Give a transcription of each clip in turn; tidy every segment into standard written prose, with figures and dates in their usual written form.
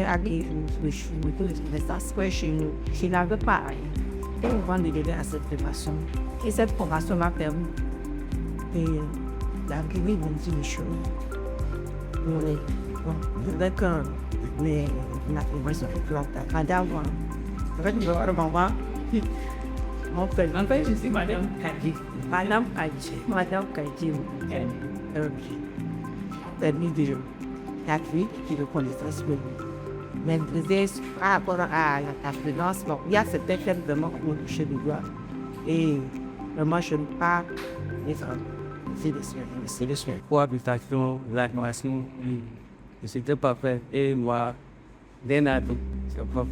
j'ai acquis des aspects chez nous qui n'avaient pas et on va nous aider à cette formation. Et cette formation m'a permis d'acquérir une chose. Avec la formation de la madame, en fait, je suis Madame Kadi. Madame Kadi, permis de d'acquérir de connaissances. Mais par rapport à la finance, bon, il y a certains thèmes vraiment qu'on touche du doigt. Et vraiment, je ne peux pas les faire. C'est le soin. Pour l'habitation, l'animation, c'était parfait. Et moi, Lénado, c'est pas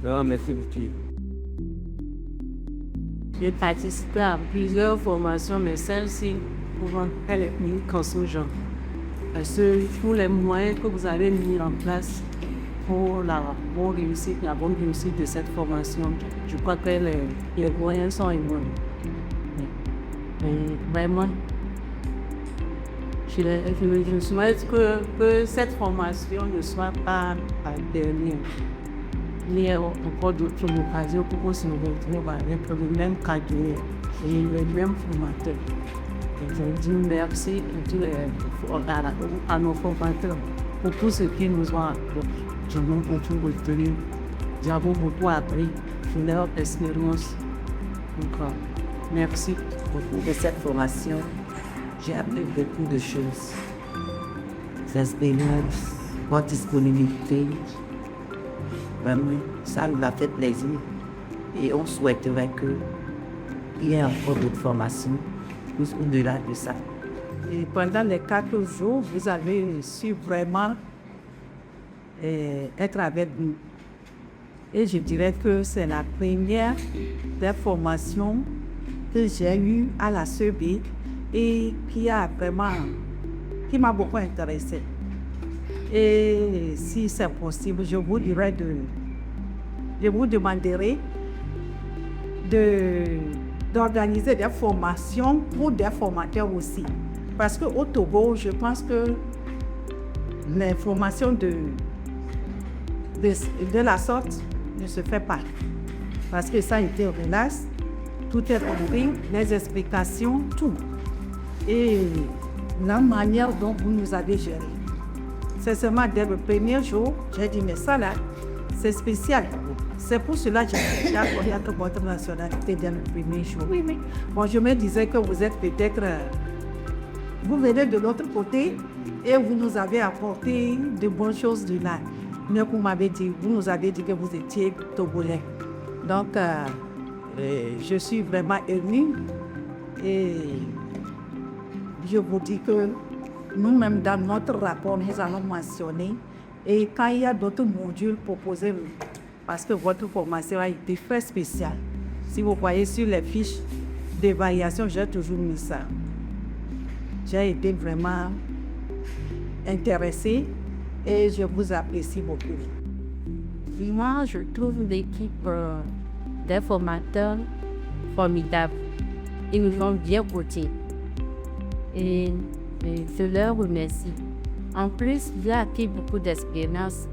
vraiment merci beaucoup. J'ai participé à plusieurs formations, mais celle-ci, pour elle est plus conséquente. Parce que tous les moyens que vous avez mis en place pour la bonne réussite de cette formation, je crois que les moyens sont énormes. Vraiment, je me souhaite que cette formation ne soit pas la dernière. Il y a encore d'autres occasions pour qu'on se retrouve avec le même cadre et le même formateur. Je dis merci à nos formateurs pour tout ce qu'ils nous ont appris. Je n'ai pas tout retenu. Nous avons beaucoup appris sur leur expérience. Donc, merci Au cours de cette formation, j'ai appris beaucoup de choses. L'expérience, votre disponibilité, vraiment, ça nous a fait plaisir. Et on souhaiterait qu'il y ait encore d'autres formations, plus au-delà de ça. Et pendant les 4 jours, vous avez su vraiment être avec nous. Et je dirais que c'est la première des formations que j'ai eues à la CEB et qui m'a beaucoup intéressée. Et si c'est possible, je vous demanderai d'organiser des formations pour des formateurs aussi. Parce qu'au Togo, je pense que les formations de la sorte ne se fait pas. Parce que ça a été relax, tout est compris, les explications, tout. Et la manière dont vous nous avez géré. C'est seulement dès le premier jour, j'ai dit, mais ça là, c'est spécial. C'est pour cela que j'ai accordé votre nationalité dès le premier jour. Oui, mais bon, je me disais que vous êtes peut-être... vous venez de l'autre côté et vous nous avez apporté de bonnes choses de là. Mais vous nous avez dit que vous étiez togolais. Donc, je suis vraiment émue et je vous dis que nous-mêmes, dans notre rapport, nous allons mentionner. Et quand il y a d'autres modules proposés, parce que votre formation a été très spéciale. Si vous voyez sur les fiches d'évaluation, j'ai toujours mis ça. J'ai été vraiment intéressée et je vous apprécie beaucoup. Moi, je trouve l'équipe des formateurs formidable. Ils nous ont bien coachés. Et je leur remercie. En plus, j'ai appris beaucoup d'expérience.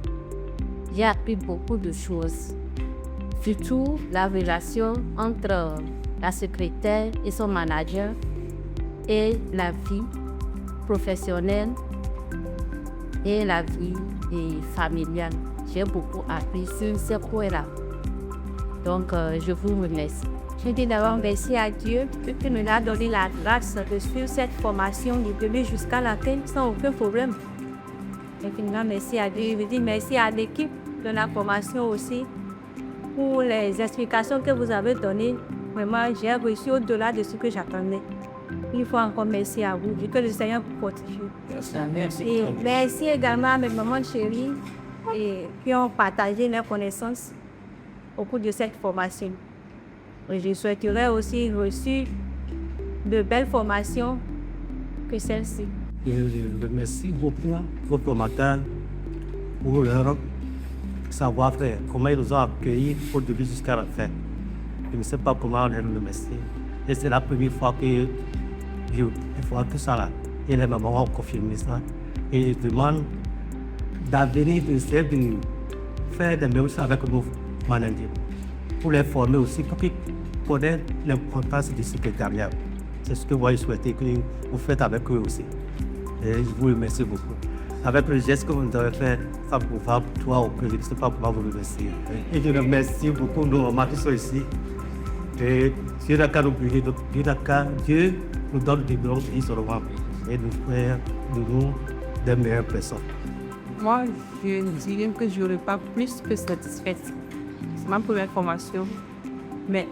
J'ai appris beaucoup de choses. Surtout la relation entre la secrétaire et son manager et la vie professionnelle et la vie familiale. J'ai beaucoup appris sur ce point-là. Donc, je vous remercie. Je dis d'abord merci à Dieu qui nous a donné la grâce de suivre cette formation du début jusqu'à la fin sans aucun problème. Et finalement, merci à Dieu. Je dis merci à l'équipe de la formation aussi pour les explications que vous avez données. Vraiment, j'ai reçu au-delà de ce que j'attendais. Il faut encore merci à vous. Que le Seigneur vous protège. Merci. Et merci également à mes mamans chéries qui ont partagé leurs connaissances au cours de cette formation. Et je souhaiterais aussi reçu de belles formations que celle-ci. Je remercie beaucoup vos formateurs pour leur savoir-faire, comment ils nous ont accueillis au début jusqu'à la fin. Je ne sais pas comment les remercier. Et c'est la première fois que je vois tout ça là. Et les mamans ont confirmé ça. Et je demande d'avenir de faire des mémoires avec nos managers, pour les former aussi, pour qu'ils connaissent l'importance du secrétariat. C'est ce que moi je souhaitais que vous faites avec eux aussi. Et je vous remercie beaucoup. Avec le geste que vous avez fait, ça pour toi ou que je ne sais pas comment vous remercier. Et je remercie beaucoup nos mamans qui sont ici. Et Dieu n'a qu'à nous brûler, Dieu nous donne des blancs et seulement et nous faire de nous des meilleures personnes. Moi, je dirais que je n'aurais pas plus que satisfaite. C'est ma première formation. Mais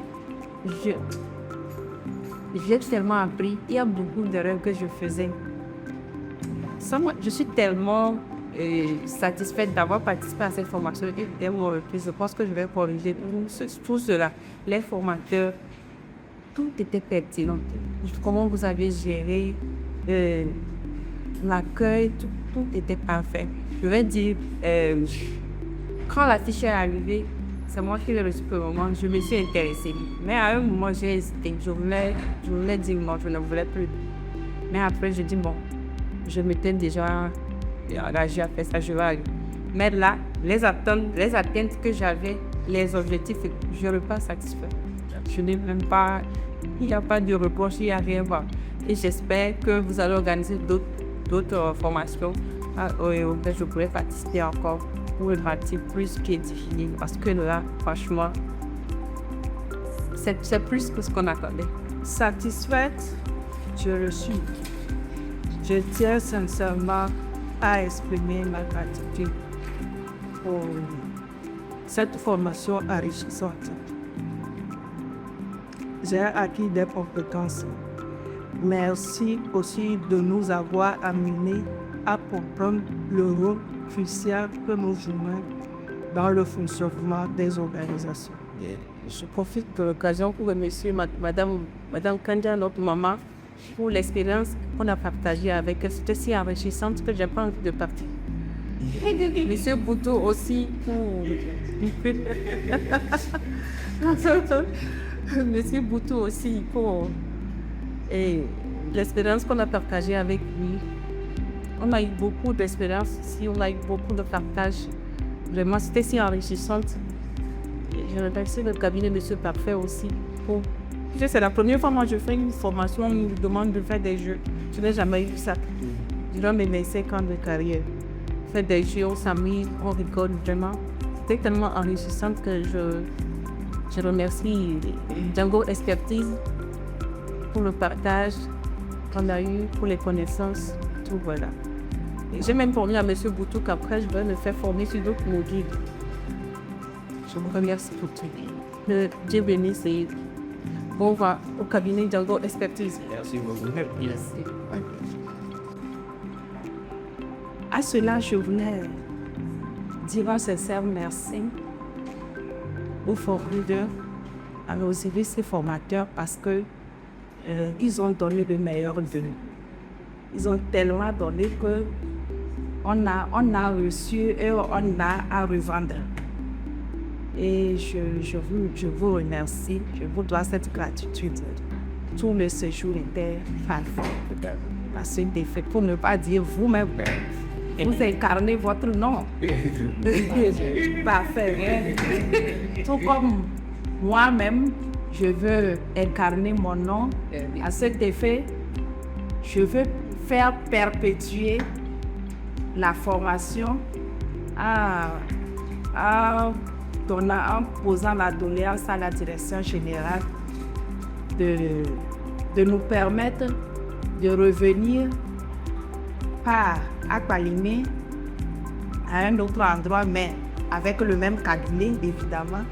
j'ai tellement appris. Il y a beaucoup d'erreurs que je faisais. Je suis tellement satisfaite d'avoir participé à cette formation et je pense que je vais corriger tout cela. Les formateurs, tout était pertinent. Comment vous avez géré l'accueil, tout était parfait. Je vais dire, quand la fiche est arrivée, c'est moi qui l'ai reçu pour le moment, je me suis intéressée. Mais à un moment, j'ai hésité. Je voulais dire non, je ne voulais plus. Mais après, je dis bon, je m'étais déjà engagée à faire ça, je vais aller. Mais là, les attentes que j'avais, les objectifs, je ne suis pas satisfait. Je n'ai même pas, il n'y a pas de reproche, il n'y a rien. Et j'espère que vous allez organiser d'autres formations auxquelles je pourrais participer encore pour une partie plus qui est définie. Parce que là, franchement, c'est plus que ce qu'on attendait. Satisfaite, je le suis. Je tiens sincèrement à exprimer ma gratitude pour cette formation enrichissante. J'ai acquis des compétences. Merci aussi de nous avoir amenés à comprendre le rôle crucial que nous jouons dans le fonctionnement des organisations. Je profite de l'occasion pour remercier Madame Kandia, notre maman, pour l'expérience qu'on a partagée avec elle. C'était si enrichissante que j'ai pas envie de partir. Monsieur Boutou aussi pour... Monsieur Boutou aussi pour l'expérience qu'on a partagée avec lui. On a eu beaucoup d'expérience ici, on a eu beaucoup de partage. Vraiment, c'était si enrichissante. Je remercie le cabinet Monsieur Parfait aussi pour... C'est la première fois que je fais une formation, on me demande de faire des jeux. Je n'ai jamais eu ça durant mes 25 ans de carrière. Faire des jeux, on s'amuse, on rigole vraiment. C'était tellement enrichissant que je remercie Django Expertise pour le partage qu'on a eu, pour les connaissances, tout voilà. J'ai même promis à M. Boutou qu'après, je vais me faire former sur d'autres modules. Je vous remercie pour tout. Dieu bénisse et bon revoir au cabinet Django Expertise. Merci beaucoup. Merci. À cela, je voulais dire un sincère merci aux formateurs, à nos services et formateurs parce que ils ont donné le meilleur de nous. Ils ont tellement donné que on a reçu et on a à revendre. Et je vous remercie, je vous dois cette gratitude. Tout le séjour était parfait. Parce que c'est fait pour ne pas dire vous-même. Vous incarnez votre nom. Parfait. Tout comme moi-même, je veux incarner mon nom. À cet effet, je veux faire perpétuer la formation en posant la doléance à la direction générale de nous permettre de revenir par Aqualimé à un autre endroit, mais avec le même cabinet, évidemment,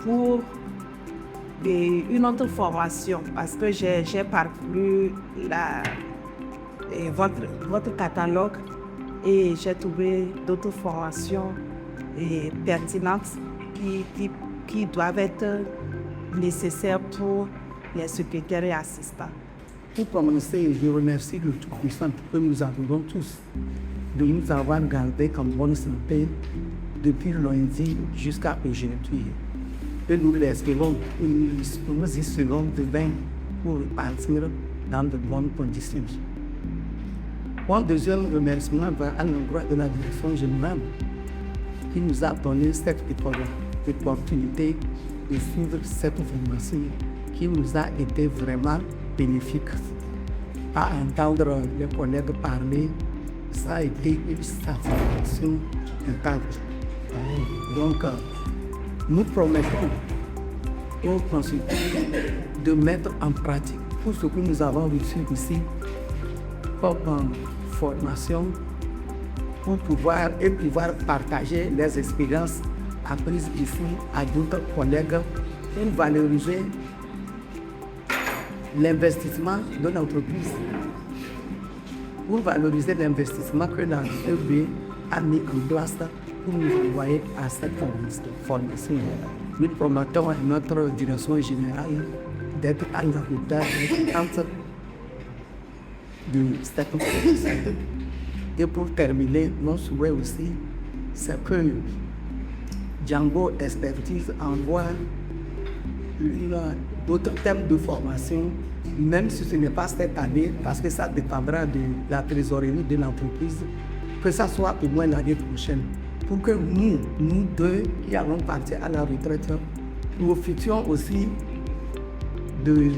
pour une autre formation, parce que j'ai parcouru votre catalogue et j'ai trouvé d'autres formations pertinentes qui doivent être nécessaires pour les secrétaires et assistants. Pour commencer, je remercie le Tout-Puissant que nous attendons tous de nous avoir gardés comme bonne santé depuis lundi jusqu'à aujourd'hui. Et nous l'espérons, nous espérons demain pour partir dans de bonnes conditions. Mon deuxième remerciement va à l'endroit de la direction générale qui nous a donné cette opportunité de suivre cette formation qui nous a été vraiment bénéfique. À entendre les collègues parler, ça a été une satisfaction intense. Donc, nous promettons aux consultants de mettre en pratique tout ce que nous avons reçu ici comme formation pour pouvoir partager les expériences apprises ici à d'autres collègues pour valoriser l'investissement de l'entreprise, pour valoriser l'investissement que l'entreprise a mis en place pour nous envoyer à cette formation. Nous promettons à notre direction générale d'être à la hauteur de cette formation. Et pour terminer, mon souhait aussi, c'est que Django Expertise envoie d'autres thèmes de formation, même si ce n'est pas cette année, parce que ça dépendra de la trésorerie de l'entreprise, que ça soit au moins l'année prochaine, pour que nous deux qui allons partir à la retraite, profitions aussi des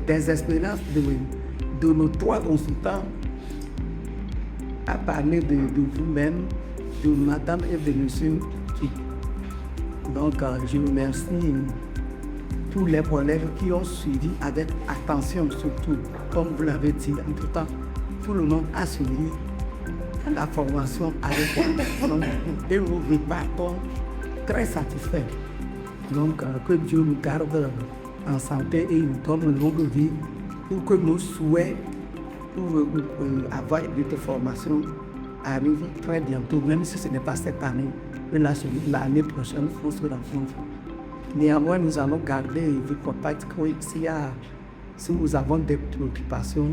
expériences de nos 3 consultants à parler de vous-même, de madame et de monsieur. Donc, je remercie tous les collègues qui ont suivi avec attention, surtout, comme vous l'avez dit, en tout temps, tout le monde a suivi la formation avec et nous repartons très satisfaits. Donc, que Dieu nous garde en santé et nous donne une longue vie pour que nos souhaits pour avoir une formation arrivent très bientôt, même si ce n'est pas cette année, mais l'année prochaine, il faut se rencontrer. Néanmoins, nous allons garder le contact. Si nous avons des préoccupations,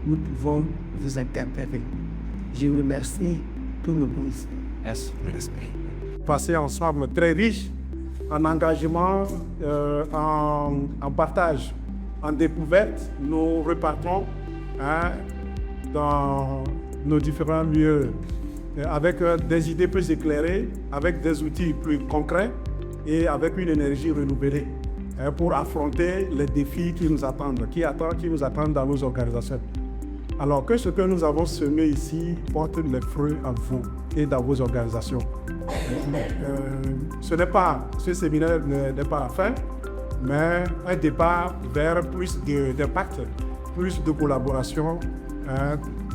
nous pouvons vous interpeller. Je remercie tout le monde. Merci. Passé ensemble très riche en engagement, en partage, en découverte. Nous repartons dans nos différents lieux avec des idées plus éclairées, avec des outils plus concrets et avec une énergie renouvelée pour affronter les défis qui nous attendent, qui nous attendent dans nos organisations. Alors que ce que nous avons semé ici porte les fruits en vous et dans vos organisations. Ce séminaire n'est pas la fin, mais un départ vers plus d'impact, plus de collaboration,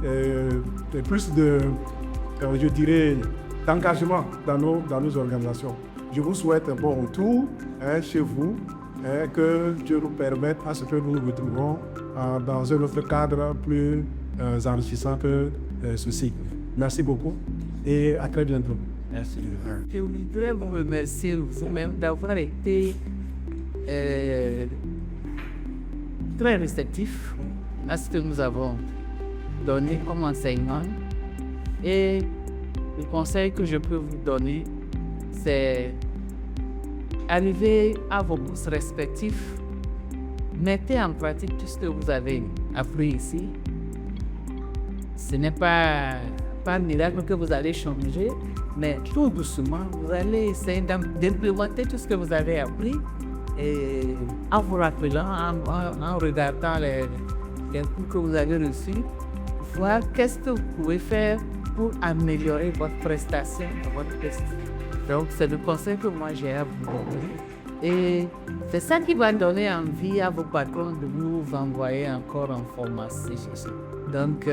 et plus d'engagement dans nos organisations. Je vous souhaite un bon retour chez vous, que Dieu nous permette à ce que nous nous retrouvons dans un autre cadre plus enrichissant que ceci. Merci beaucoup et à très bientôt. Merci. Je voudrais vous remercier vous-même d'avoir été très réceptif à ce que nous avons donné comme enseignement. Et le conseil que je peux vous donner, c'est arriver à vos postes respectifs, mettez en pratique tout ce que vous avez appris ici. Ce n'est pas un miracle que vous allez changer, mais tout doucement, vous allez essayer d'implémenter tout ce que vous avez appris et en vous rappelant, en regardant les cours que vous avez reçus, voir qu'est-ce que vous pouvez faire pour améliorer votre prestation dans votre test. Donc, c'est le conseil que moi j'ai à vous donner. Et c'est ça qui va donner envie à vos patrons de vous envoyer encore en formation. Donc,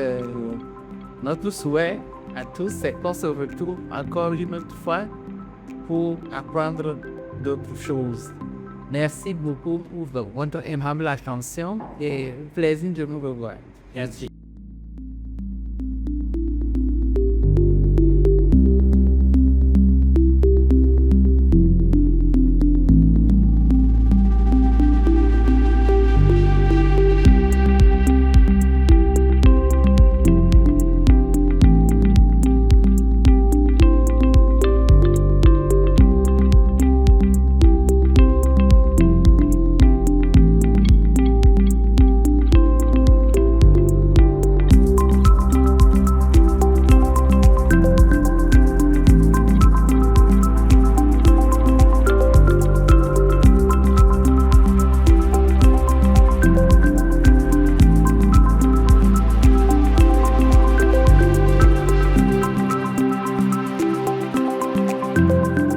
notre souhait à tous, c'est qu'on se retrouve encore une autre fois pour apprendre d'autres choses. Merci beaucoup pour votre aimable attention et plaisir de vous revoir. Merci. Merci.